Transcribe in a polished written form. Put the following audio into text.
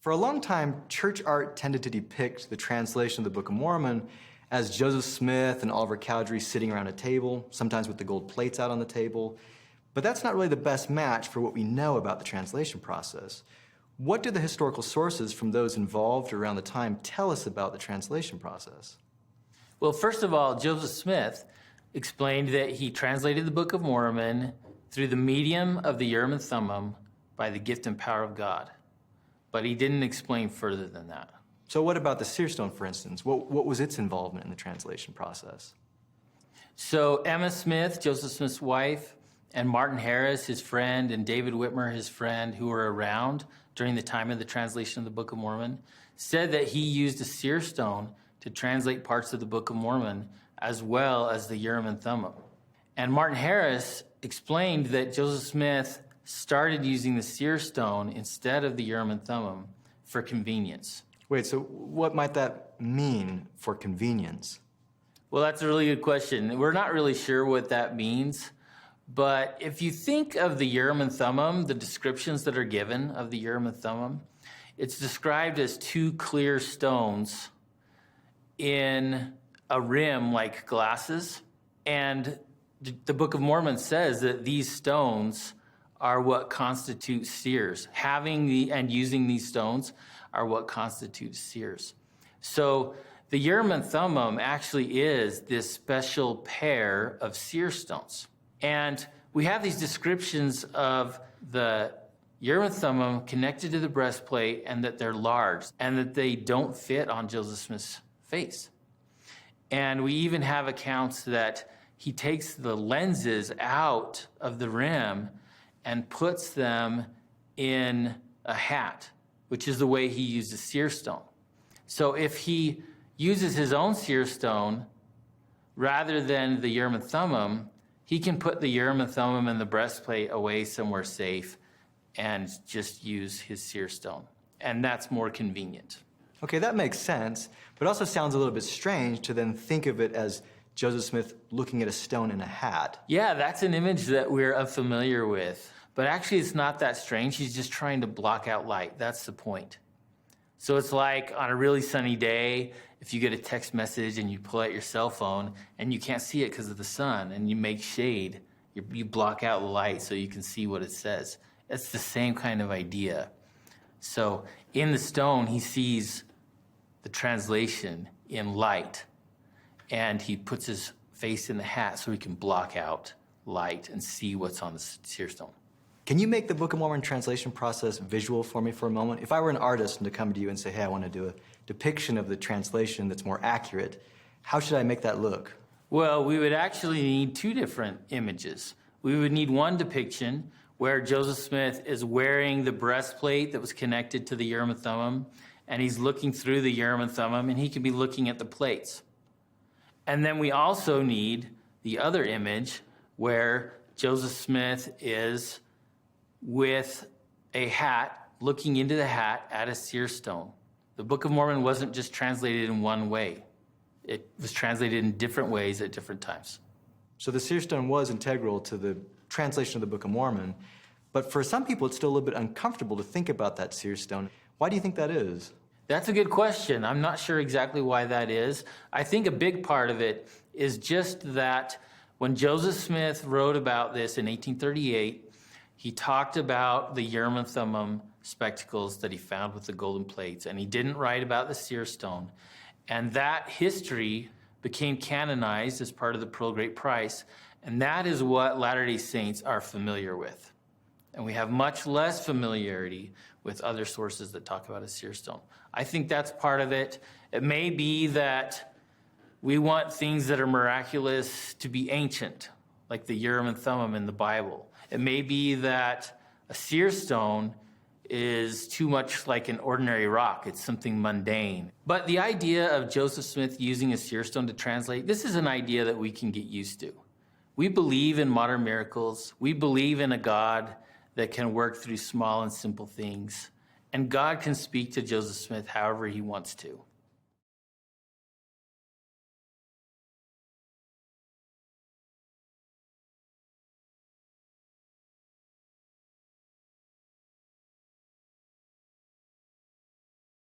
For a long time, church art tended to depict the translation of the Book of Mormon as Joseph Smith and Oliver Cowdery sitting around a table, sometimes with the gold plates out on the table. But that's not really the best match for what we know about the translation process. What do the historical sources from those involved around the time tell us about the translation process? Well, first of all, Joseph Smith explained that he translated the Book of Mormon through the medium of the Urim and Thummim by the gift and power of God. But he didn't explain further than that. So what about the seer stone, for instance? What was its involvement in the translation process? So Emma Smith, Joseph Smith's wife, and Martin Harris, his friend, and David Whitmer, his friend, who were around during the time of the translation of the Book of Mormon, said that he used a seer stone to translate parts of the Book of Mormon as well as the Urim and Thummim. And Martin Harris explained that Joseph Smith started using the seer stone instead of the Urim and Thummim for convenience. Wait, so what might that mean for convenience? Well, that's a really good question. We're not really sure what that means, but if you think of the Urim and Thummim, the descriptions that are given of the Urim and Thummim, it's described as two clear stones in a rim like glasses. And the Book of Mormon says that these stones are what constitute seers. Having and using these stones are what constitutes seers. So the Urim and Thummim actually is this special pair of seer stones. And we have these descriptions of the Urim and Thummim connected to the breastplate and that they're large and that they don't fit on Joseph Smith's face. And we even have accounts that he takes the lenses out of the rim and puts them in a hat, which is the way he used a seer stone. So if he uses his own seer stone rather than the Urim and Thummim, he can put the Urim and Thummim and the breastplate away somewhere safe and just use his seer stone. And that's more convenient. Okay, that makes sense, but also sounds a little bit strange to then think of it as Joseph Smith looking at a stone in a hat. Yeah, that's an image that we're unfamiliar with. But actually, it's not that strange. He's just trying to block out light. That's the point. So it's like on a really sunny day, if you get a text message and you pull out your cell phone and you can't see it because of the sun and you make shade, you block out the light so you can see what it says. It's the same kind of idea. So in the stone, he sees the translation in light, and he puts his face in the hat so he can block out light and see what's on the seer stone. Can you make the Book of Mormon translation process visual for me for a moment? If I were an artist and to come to you and say, hey, I want to do a depiction of the translation that's more accurate, how should I make that look? Well, we would actually need two different images. We would need one depiction where Joseph Smith is wearing the breastplate that was connected to the Urim and Thummim, and he's looking through the Urim and Thummim, and he could be looking at the plates. And then we also need the other image where Joseph Smith is with a hat, looking into the hat at a seer stone. The Book of Mormon wasn't just translated in one way. It was translated in different ways at different times. So the seer stone was integral to the translation of the Book of Mormon, but for some people it's still a little bit uncomfortable to think about that seer stone. Why do you think that is? That's a good question. I'm not sure exactly why that is. I think a big part of it is just that when Joseph Smith wrote about this in 1838, he talked about the Urim and Thummim spectacles that he found with the golden plates, and he didn't write about the seer stone. And that history became canonized as part of the Pearl Great Price, and that is what Latter-day Saints are familiar with. And we have much less familiarity with other sources that talk about a seer stone. I think that's part of it. It may be that we want things that are miraculous to be ancient, like the Urim and Thummim in the Bible. It may be that a seer stone is too much like an ordinary rock. It's something mundane. But the idea of Joseph Smith using a seer stone to translate, this is an idea that we can get used to. We believe in modern miracles. We believe in a God that can work through small and simple things. And God can speak to Joseph Smith however he wants to.